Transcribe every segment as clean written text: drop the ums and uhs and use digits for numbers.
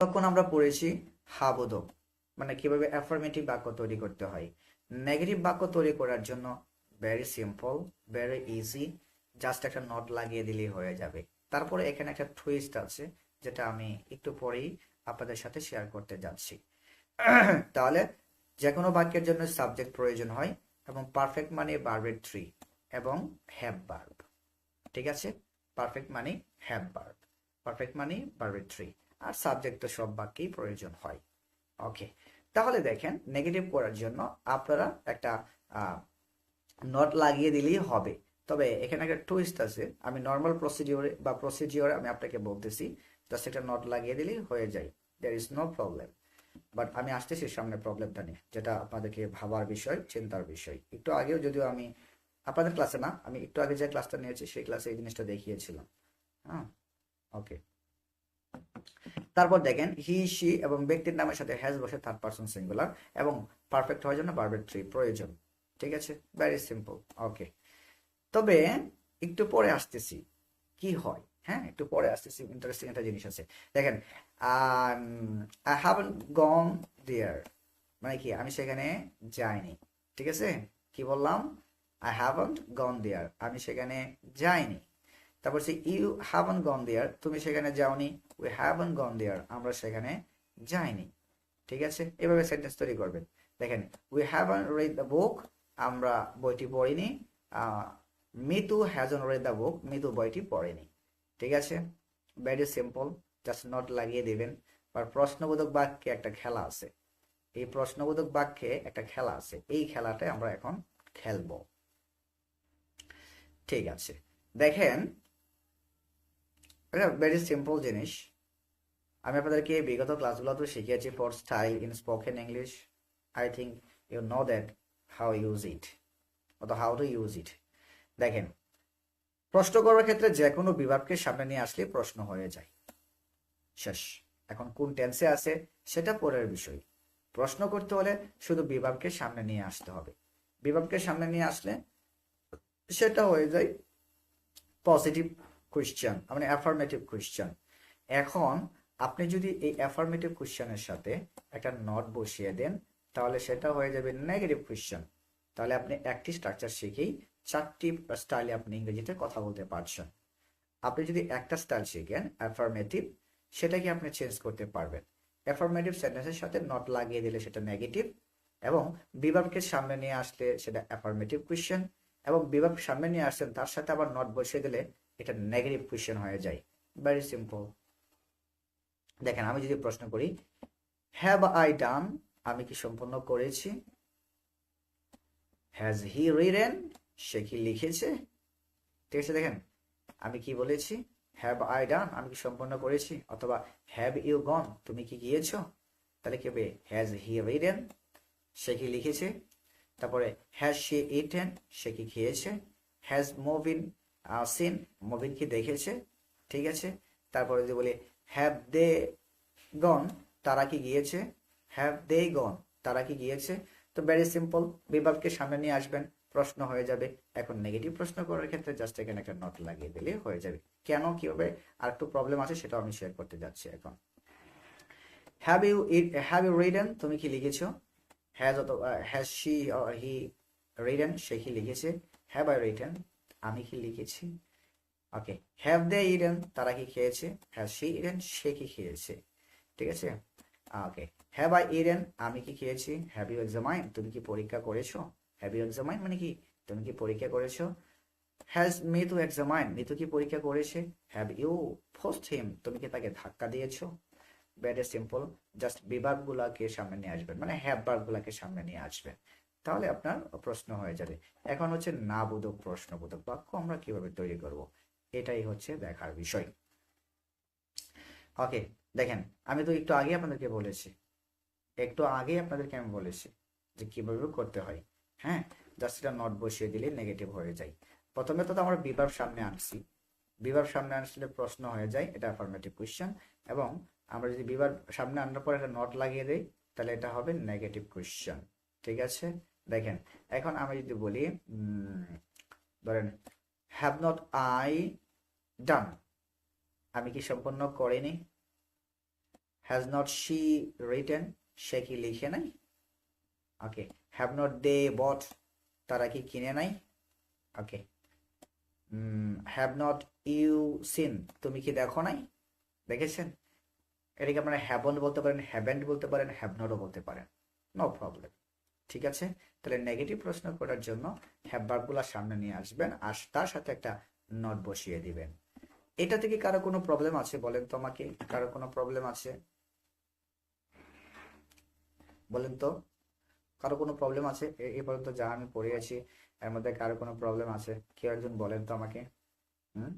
তখন আমরা পড়েছি হাবোধক, মানে কিভাবে অ্যাফার্মেটিভ বাক্য তৈরি করতে হয়। নেগেটিভ বাক্য তৈরি করার জন্য very simple, very easy, just একটা নট লাগিয়ে দিলেই হয়ে যাবে। তারপরে এখানে একটা টুইস্ট আছে, যেটা আমি একটু পরেই আপনাদের সাথে শেয়ার করতে যাচ্ছি। তাহলে যে কোনো বাক্যের জন্য সাবজেক্ট প্রয়োজন হয়, এবং পারফেক্ট মানে ভার্বের থ্রি এবং হ্যাভ ভার্ব। ঠিক আছে, পারফেক্ট মানে হ্যাভ ভার্ব, পারফেক্ট মানে ভার্বের থ্রি, আর সাবজেক্ট তো সব বাক্যেই প্রয়োজন হয়। ওকে, তাহলে দেখেন নেগেটিভ করার জন্য আপনারা একটা নট লাগিয়ে দিলেই হবে। তবে এখানে একটা টুইস্ট আছে, আমি নর্মাল প্রসিডিওরে আমি আপনাকে বলতেছি, জাস্ট একটা নট লাগিয়ে দিলেই হয়ে যায়, there is no problem. But আমি আসতেছি সামনে প্রবলেমটা নিয়ে, যেটা আপনাদেরকে ভাবার বিষয়, চিন্তার বিষয়। একটু আগেও যদিও আমি আপনাদের ক্লাসে না, আমি একটু আগে যে ক্লাসটা নিয়েছি সেই ক্লাসে এই জিনিসটা দেখিয়েছিলাম। হ্যাঁ, ওকে। তারপর দেখেন হি শি এবং ব্যক্তির নামের সাথে হ্যাজ বসে থার্ড পারসন সিঙ্গুলার, এবং পারফেক্ট হওয়ার জন্য ভার্বের থ্রি প্রয়োজন। ঠিক আছে, ভেরি সিম্পল। ওকে, তবে একটু পরে আসতেছি কি হয়। হ্যাঁ, একটু পরে আসতেছি, ইন্টারেস্টিং একটা জিনিস আছে। দেখেন, আই হ্যাভেন্ট গন দেয়ার, মানে কি আমি সেখানে যাইনি। ঠিক আছে, কি বললাম? আই হ্যাভেন্ট গন দেয়ার, আমি সেখানে যাইনি। তারপর সে ইউ হ্যাভেন্ট গন দেয়ার, তুমি সেখানে যাওনি। উই হ্যাভেন্ট গন দেয়ার, আমরা সেখানে যাইনি। ঠিক আছে, এভাবে সেন্টেন্স তৈরি করবেন। দেখেন, we haven't red the book, আমরা বইটি পড়িনি। Mitu hasn't red the book, Mitu বইটি পড়েনি। ঠিক আছে, ভেরি সিম্পল, জাস্ট নট লাগিয়ে দিবেন। আর প্রশ্নবোধক বাক্যে একটা খেলা আছে, এই প্রশ্নবোধক বাক্যে একটা খেলা আছে, এই খেলাটাই আমরা এখন খেলবো। ঠিক আছে, দেখেন, এটা ভেরি সিম্পল জিনিস। আমি আপনাদেরকে বিগত ক্লাসগুলোতে শিখিয়েছি for style in spoken English. I think you know that how use it, অথবা হাউ টু ইউজ ইট। দেখেন, প্রশ্ন করার ক্ষেত্রে যে কোনো বিভাগকে সামনে নিয়ে আসলে প্রশ্ন হয়ে যায়, শেষ। এখন কোন টেন্সে আছে সেটা পরের বিষয়। প্রশ্ন করতে হলে শুধু বিভাগকে সামনে নিয়ে আসতে হবে। বিভাগকে সামনে নিয়ে আসলে সেটা হয়ে যায় পজিটিভ কোয়েশ্চেন, মানে অ্যাফার্মেটিভ কোয়েশ্চেন। এখন আপনি যদি এই অ্যাফার্মেটিভ কোয়েশ্চেনের সাথে একটা নট বসিয়ে দেন, তাহলে সেটা হয়ে যাবে নেগেটিভ কোয়েশ্চেন। তাহলে আপনি একটি স্ট্রাকচার শিখেই চারটি স্টাইলে আপনি ইংরেজিতে কথা বলতে পারছেন। আপনি যদি একটা স্টাইল শিখেন অ্যাফার্মেটিভ, সেটাকে আপনি চেঞ্জ করতে পারবেন। অ্যাফার্মেটিভ সেন্টেন্সের সাথে নট লাগিয়ে দিলে সেটা নেগেটিভ, এবং বিভাগকে সামনে নিয়ে আসলে সেটা অ্যাফার্মেটিভ কোয়েশ্চেন, এবং বিভাগ সামনে নিয়ে আসছেন তার সাথে আবার নট বসিয়ে দিলে এটা নেগেটিভ কোয়েশ্চেন হয়ে যায়। Very simple. দেখেন, আমি যদি প্রশ্ন করি হ্যাভ আই ডান, আমি কি সম্পূর্ণ করেছি। হ্যাজ হি রিডেন, সে কি লিখেছে। ঠিক আছে, দেখেন আমি কি বলেছি, হ্যাভ আই ডান, আমি কি সম্পন্ন করেছি, অথবা হ্যাভ ইউ গন, তুমি কি গিয়েছো। তাহলে কি হবে, হ্যাজ হি রিডেন, সে কি লিখেছে। তারপরে হ্যাজ শি ইটেন, সে কি খেয়েছে। হ্যাজ মুভিন সিন, মুভিন কি দেখেছে। ঠিক আছে, তারপরে যদি বলি হ্যাভ দে গন, তারা কি গিয়েছে। হ্যাভ দে গন, তারা কি গিয়েছে। তো ভেরি সিম্পল, বিভাগকে সামনে নিয়ে আসবেন, প্রশ্ন হয়ে যাবে। এখন নেগেটিভ প্রশ্ন করার ক্ষেত্রে জাস্ট এখানে একটা নট লাগিয়ে দিলে হয়ে যাবে। কেন, কিভাবে, আর একটু প্রবলেম আছে, সেটাও আমি শেয়ার করতে যাচ্ছি এখন। হ্যাভ ইউ রিডেন, তুমি কি লিখেছো। হ্যাজ অথবা হ্যাজ শি হি রিডেন, সে কি লিখেছে। হ্যাভ আই রিটেন, আমি কি লিখেছি। ওকে, হ্যাভ দে ইডেন, তারা কি খেয়েছে। হ্যাজ শি ইডেন, সে কি খেয়েছে। ঠিক আছে, ওকে। হ্যাভ আই ইডেন, আমি কি খেয়েছি। হ্যাভ ইউ এক্সামাইন, তুমি কি পরীক্ষা করেছো। হ্যাভ ইউ এক্সামাইন মানে কি, তুমি কি পরীক্ষা করেছো। হ্যাজ মিতু এক্সামাইন, মিতু কি পরীক্ষা করেছে। হ্যাভ ইউ পোস্ট হিম, তুমি কি তাকে ধাক্কা দিয়েছো। ভেরি সিম্পল, জাস্ট বিভাগগুলোকে সামনে নিয়ে আসবেন, মানে হ্যাভ ভার্বগুলোকে সামনে নিয়ে আসবেন, তাহলে আপনার প্রশ্ন হয়ে যাবে। এখন হচ্ছে না বোধক প্রশ্নবোধক বাক্য আমরা কিভাবে তৈরি করব, এটাই হচ্ছে দেখার বিষয়। ওকে, দেখেন, আমি তো একটু আগে আপনাদেরকে আমি বলেছি যে কিভাবে করতে হয়। হ্যাঁ, জাস্ট এটা নট বসিয়ে দিলে নেগেটিভ হয়ে যায়। প্রথমে তো আমরা বিভাগ সামনে আনছি, বিভাগ সামনে আসলে প্রশ্ন হয়ে যায়, এটা অ্যাফার্মেটিভ কোয়েশ্চেন। এবং আমরা যদি বিভাগ সামনে আনার পর একটা নট লাগিয়ে দেই, তাহলে এটা হবে নেগেটিভ কোয়েশ্চেন। ঠিক আছে, দেখেন, এখন আমি যদি বলি ধরেন হ্যাভ নট আই ডান, আমি কি সম্পন্ন করিনি। হ্যাজ নট শি রিটেন, সে কি লিখে নাই? ওকে, হ্যাভ নট দে বট, তারা কি কিনে নাই? ওকে, হ্যাভ নট ইউ সিন, তুমি কি দেখো নাই? দেখেছেন? এটাকে আপনারা হ্যাভন বলতে পারেন, হ্যাভেন্ট বলতে পারেন, হ্যাভ নটও বলতে পারেন, নো প্রবলেম। ঠিক আছে, তাহলে নেগেটিভ প্রশ্ন করার জন্য হ্যাভ ভার্বগুলো সামনে নিয়ে আসবেন আর তার সাথে একটা নট বসিয়ে দিবেন। এটা থেকে কারো কোনো প্রবলেম আছে বলেন তো আমাকে, কারো কোনো প্রবলেম আছে বলেন তো? কারো কোনো প্রবলেম আছে এই পর্যন্ত যা আমি পড়িয়েছি এর মধ্যে কারো কোনো প্রবলেম আছে? কেউ একজন বলেন তো আমাকে। হুম,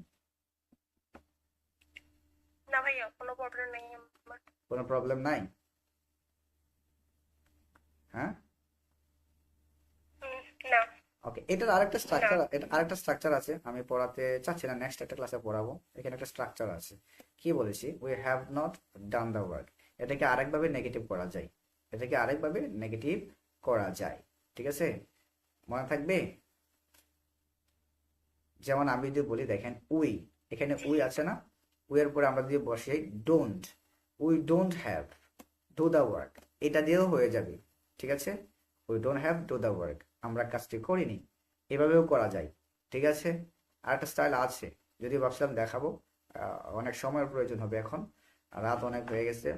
না ভাইয়া, কোনো প্রবলেম নেই আমার। কোনো প্রবলেম নাই? হ্যাঁ, না। ওকে, এটার আরেকটা স্ট্রাকচার, এটা আরেকটা স্ট্রাকচার আছে, আমি পড়াতে চাচ্ছি না, নেক্সট একটা ক্লাসে পড়াবো। এখানে একটা স্ট্রাকচার আছে, কি বলেছি, we have not done the work. এটাকে আরেকভাবে নেগেটিভ করা যায়, এটাকে আরেকভাবে নেগেটিভ করা যায়। ঠিক আছে, মনে থাকবে? যেমন আমি যদি বলি দেখেন উই, এখানে উই আছে না, উই এর পরে আমরা যদি বসাই don't, we don't have do the work, এটা দিয়েও হয়ে যাবে। ঠিক আছে, we don't have do the work, আমরা কাজটি করিনি, এভাবেও করা যায়। ঠিক আছে, আর একটা স্টাইল আছে, যদি ভাবছিলাম দেখাবো, অনেক সময়ের প্রয়োজন হবে এখন, রাত অনেক হয়ে গেছে।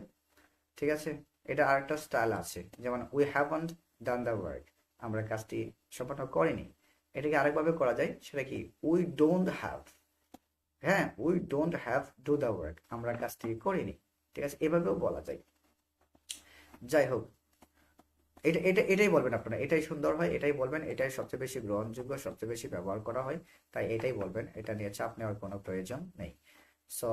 ঠিক আছে, এটা আরেকটা স্টাইল আছে, যেমন we haven't done the work, আমরা কাজটি সম্পন্ন করিনি। এটাকে আরেকভাবে করা যায়, সেটা কি, উই ডোন্ট হ্যাভ, হ্যাঁ, we don't have do the work, আমরা কাজটি করিনি। ঠিক আছে, এভাবেও বলা যায়। যাই হোক, এটাই বলবেন আপনারা, এটাই সুন্দর হয়, এটাই বলবেন, এটাই সবচেয়ে বেশি গ্রহণযোগ্য, সবচেয়ে বেশি ব্যবহার করা হয়, তাই এটাই বলবেন, এটা নিয়ে চাপ নেওয়ার কোনো প্রয়োজন নেই। সো